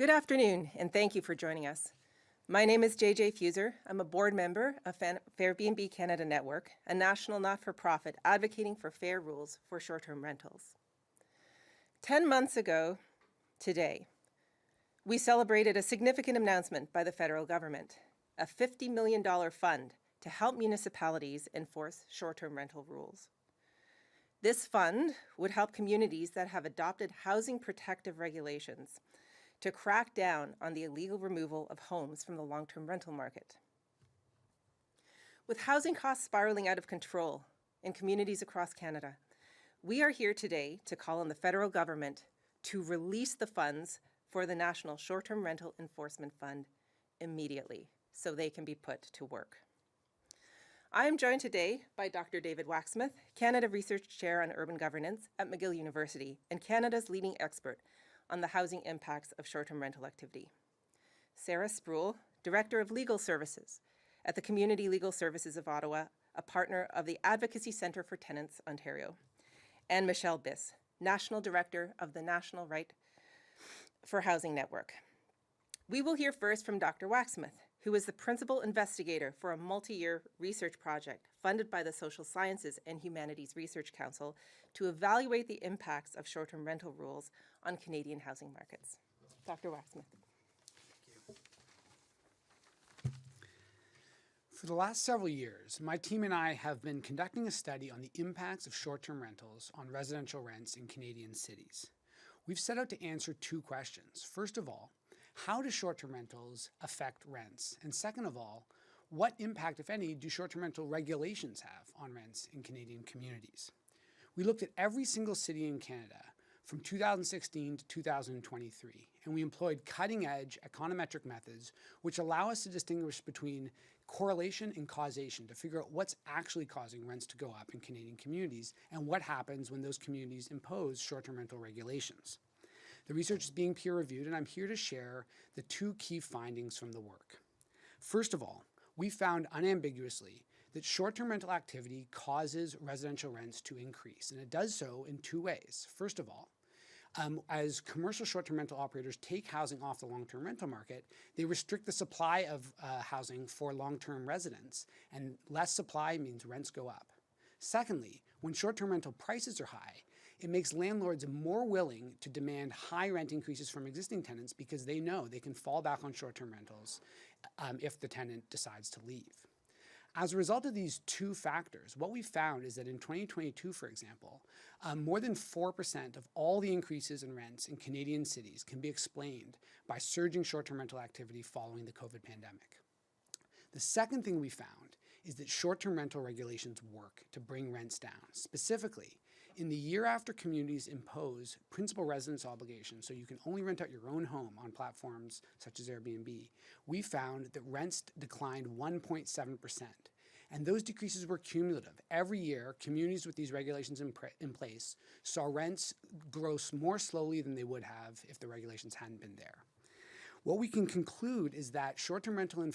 Good afternoon, and thank you for joining us. My name is JJ Fueser. I'm a board member of Fairbnb Canada Network, a national not-for-profit advocating for fair rules for short-term rentals. 10 months ago today, we celebrated a significant announcement by the federal government, a $50 million fund to help municipalities enforce short-term rental rules. This fund would help communities that have adopted housing protective regulations to crack down on the illegal removal of homes from the long-term rental market. With housing costs spiraling out of control in communities across Canada, we are here today to call on the federal government to release the funds for the National Short-Term Rental Enforcement Fund immediately so they can be put to work. I am joined today by Dr. David Wachsmuth, Canada Research Chair on Urban Governance at McGill University and Canada's leading expert on the housing impacts of short-term rental activity. Sarah Sproule, Director of Legal Services at the Community Legal Services of Ottawa, a partner of the Advocacy Centre for Tenants, Ontario, and Michèle Biss, National Director of the National Right for Housing Network. We will hear first from Dr. Wachsmuth, who is the principal investigator for a multi-year research project funded by the Social Sciences and Humanities Research Council to evaluate the impacts of short-term rental rules on Canadian housing markets. Dr. Wachsmuth. For the last several years, my team and I have been conducting a study on the impacts of short-term rentals on residential rents in Canadian cities. We've set out to answer two questions. First of all, how do short-term rentals affect rents? And second of all, what impact, if any, do short-term rental regulations have on rents in Canadian communities? We looked at every single city in Canada from 2016 to 2023, and we employed cutting-edge econometric methods which allow us to distinguish between correlation and causation to figure out what's actually causing rents to go up in Canadian communities and what happens when those communities impose short-term rental regulations. The research is being peer-reviewed, and I'm here to share the two key findings from the work. First of all, we found unambiguously that short-term rental activity causes residential rents to increase, and it does so in two ways. First of all, as commercial short-term rental operators take housing off the long-term rental market, they restrict the supply of housing for long-term residents, and less supply means rents go up. Secondly, when short-term rental prices are high, it makes landlords more willing to demand high rent increases from existing tenants because they know they can fall back on short-term rentals if the tenant decides to leave. As a result of these two factors, what we found is that in 2022, for example, more than 4% of all the increases in rents in Canadian cities can be explained by surging short-term rental activity following the COVID pandemic. The second thing we found is that short-term rental regulations work to bring rents down. Specifically, in the year after communities impose principal residence obligations, so you can only rent out your own home on platforms such as Airbnb, we found that rents declined 1.7%. And those decreases were cumulative. Every year, communities with these regulations in place saw rents grow more slowly than they would have if the regulations hadn't been there. What we can conclude is that short-term rental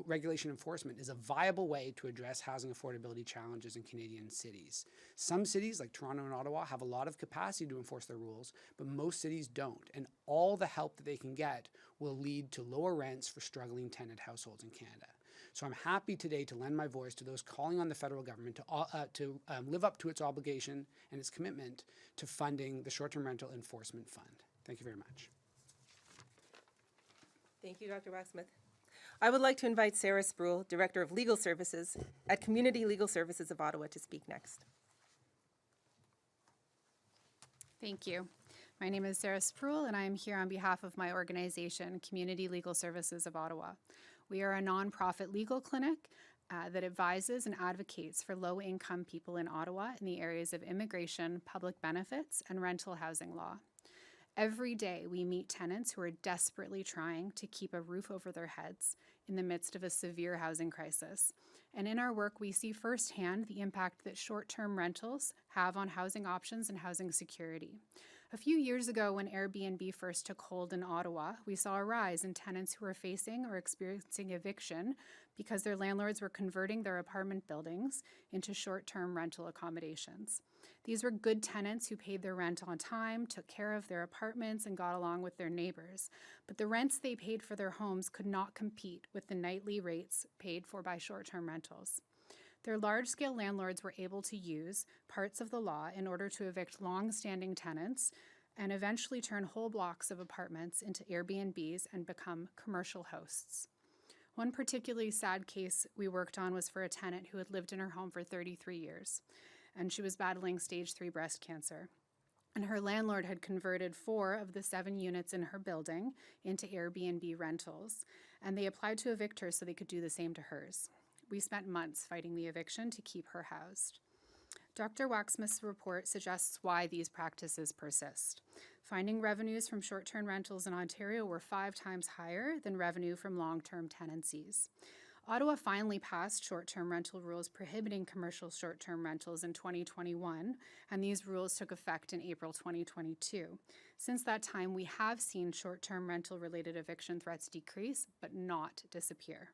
regulation enforcement is a viable way to address housing affordability challenges in Canadian cities. Some cities, like Toronto and Ottawa, have a lot of capacity to enforce their rules, but most cities don't, and all the help that they can get will lead to lower rents for struggling tenant households in Canada. So I'm happy today to lend my voice to those calling on the federal government to live up to its obligation and its commitment to funding the Short-Term Rental Enforcement Fund. Thank you very much. Thank you, Dr. Wachsmuth. I would like to invite Sarah Sproule, Director of Legal Services at Community Legal Services of Ottawa, to speak next. Thank you. My name is Sarah Sproule, and I am here on behalf of my organization, Community Legal Services of Ottawa. We are a nonprofit legal clinic that advises and advocates for low-income people in Ottawa in the areas of immigration, public benefits, and rental housing law. Every day, we meet tenants who are desperately trying to keep a roof over their heads in the midst of a severe housing crisis. And in our work, we see firsthand the impact that short-term rentals have on housing options and housing security. A few years ago, when Airbnb first took hold in Ottawa, we saw a rise in tenants who were facing or experiencing eviction because their landlords were converting their apartment buildings into short-term rental accommodations. These were good tenants who paid their rent on time, took care of their apartments, and got along with their neighbors. But the rents they paid for their homes could not compete with the nightly rates paid for by short-term rentals. Their large-scale landlords were able to use parts of the law in order to evict long-standing tenants and eventually turn whole blocks of apartments into Airbnbs and become commercial hosts. One particularly sad case we worked on was for a tenant who had lived in her home for 33 years, and she was battling stage 3 breast cancer. And her landlord had converted 4 of the 7 units in her building into Airbnb rentals, and they applied to evict her so they could do the same to hers. We spent months fighting the eviction to keep her housed. Dr. Wachsmuth's report suggests why these practices persist. Finding revenues from short-term rentals in Ontario were 5 times higher than revenue from long-term tenancies. Ottawa finally passed short-term rental rules prohibiting commercial short-term rentals in 2021, and these rules took effect in April 2022. Since that time, we have seen short-term rental-related eviction threats decrease, but not disappear.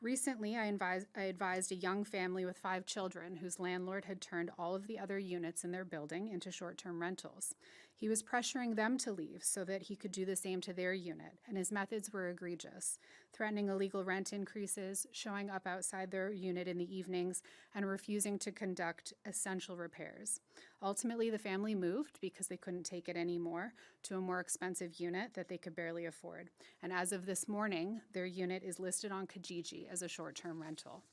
Recently, I advised a young family with 5 children whose landlord had turned all of the other units in their building into short-term rentals. He was pressuring them to leave so that he could do the same to their unit, and his methods were egregious, threatening illegal rent increases, showing up outside their unit in the evenings, and refusing to conduct essential repairs. Ultimately, the family moved, because they couldn't take it anymore, to a more expensive unit that they could barely afford. And as of this morning, their unit is listed on Kijiji as a short-term rental.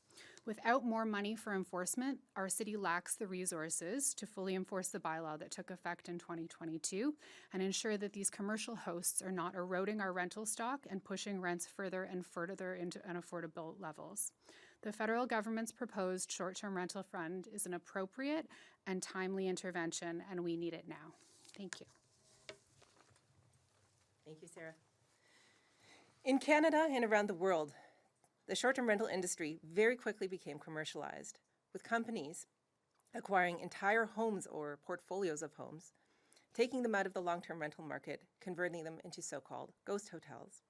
Without more money for enforcement, our city lacks the resources to fully enforce the bylaw that took effect in 2022 and ensure that these commercial hosts are not eroding our rental stock and pushing rents further and further into unaffordable levels. The federal government's proposed short-term rental fund is an appropriate and timely intervention, and we need it now. Thank you. Thank you, Sarah. In Canada and around the world, the short-term rental industry very quickly became commercialized, with companies acquiring entire homes or portfolios of homes, taking them out of the long-term rental market, converting them into so-called ghost hotels.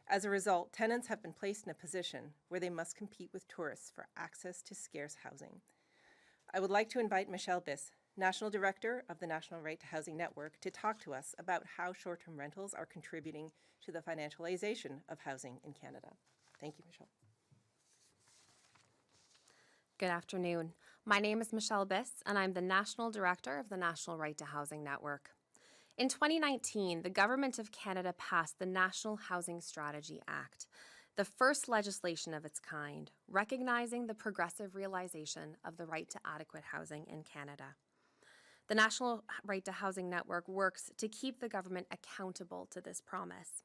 As a result, tenants have been placed in a position where they must compete with tourists for access to scarce housing. I would like to invite Michèle Biss, National Director of the National Right to Housing Network, to talk to us about how short-term rentals are contributing to the financialization of housing in Canada. Thank you, Michèle. Good afternoon. My name is Michèle Biss, and I'm the National Director of the National Right to Housing Network. In 2019, the Government of Canada passed the National Housing Strategy Act, the first legislation of its kind, recognizing the progressive realization of the right to adequate housing in Canada. The National Right to Housing Network works to keep the government accountable to this promise.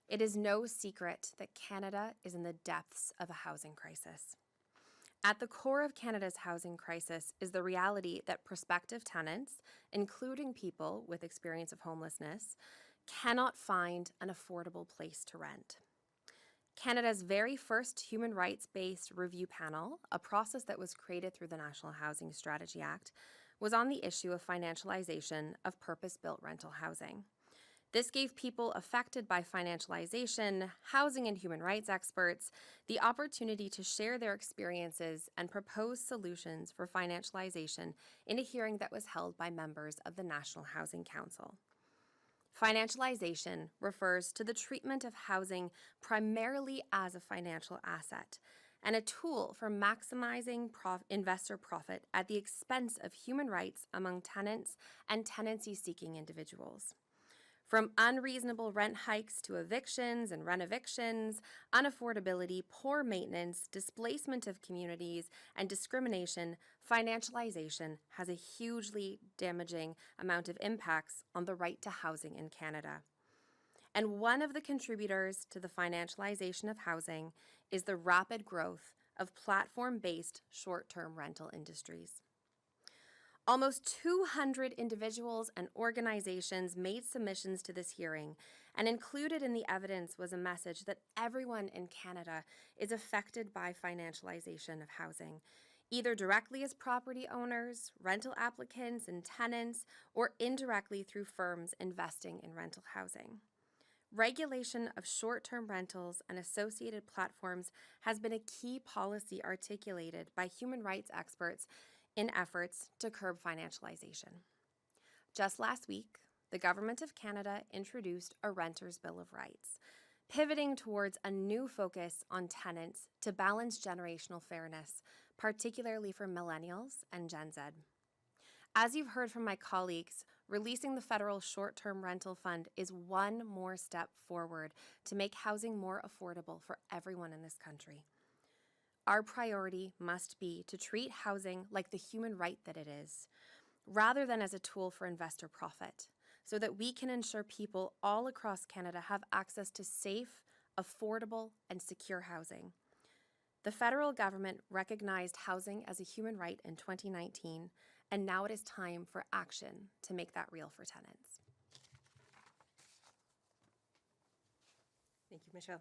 It is no secret that Canada is in the depths of a housing crisis. At the core of Canada's housing crisis is the reality that prospective tenants, including people with experience of homelessness, cannot find an affordable place to rent. Canada's very first human rights-based review panel, a process that was created through the National Housing Strategy Act, was on the issue of financialization of purpose-built rental housing. This gave people affected by financialization, housing and human rights experts, the opportunity to share their experiences and propose solutions for financialization in a hearing that was held by members of the National Housing Council. Financialization refers to the treatment of housing primarily as a financial asset and a tool for maximizing investor profit at the expense of human rights among tenants and tenancy-seeking individuals. From unreasonable rent hikes to evictions and rent-evictions, unaffordability, poor maintenance, displacement of communities, and discrimination, financialization has a hugely damaging amount of impacts on the right to housing in Canada. And one of the contributors to the financialization of housing is the rapid growth of platform-based short-term rental industries. Almost 200 individuals and organizations made submissions to this hearing, and included in the evidence was a message that everyone in Canada is affected by financialization of housing, either directly as property owners, rental applicants, and tenants, or indirectly through firms investing in rental housing. Regulation of short-term rentals and associated platforms has been a key policy articulated by human rights experts in efforts to curb financialization. Just last week, the Government of Canada introduced a Renters' Bill of Rights, pivoting towards a new focus on tenants to balance generational fairness, particularly for millennials and Gen Z. As you've heard from my colleagues, releasing the federal short-term rental fund is one more step forward to make housing more affordable for everyone in this country. Our priority must be to treat housing like the human right that it is, rather than as a tool for investor profit, so that we can ensure people all across Canada have access to safe, affordable, and secure housing. The federal government recognized housing as a human right in 2019, and now it is time for action to make that real for tenants. Thank you, Michèle.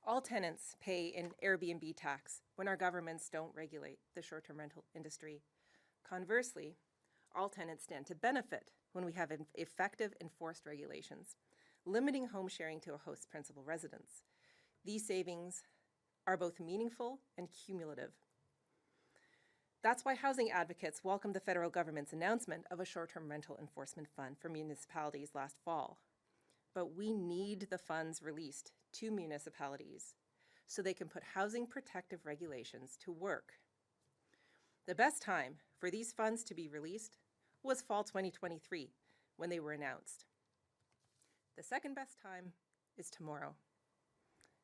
All tenants pay an Airbnb tax when our governments don't regulate the short-term rental industry. Conversely, all tenants stand to benefit when we have effective enforced regulations, limiting home sharing to a host's principal residence. These savings are both meaningful and cumulative. That's why housing advocates welcomed the federal government's announcement of a short-term rental enforcement fund for municipalities last fall. But we need the funds released to municipalities so they can put housing protective regulations to work. The best time for these funds to be released was fall 2023, when they were announced. The second best time is tomorrow.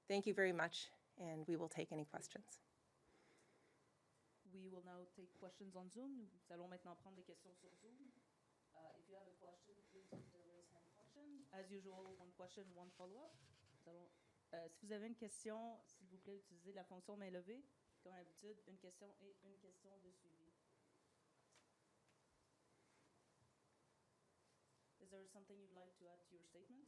Thank you very much, and we will take any questions. We will now take questions on Zoom. Nous allons maintenant prendre des questions sur Zoom. If you have a question, please use the raise hand function. As usual, one question, one follow-up. Si vous avez une question, s'il vous plaît, utilisez la fonction main levée. Comme d'habitude, une question et une question de suivi. Is there something you'd like to add to your statement?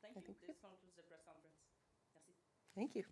Thank you. This concludes the press conference. Merci. Thank you.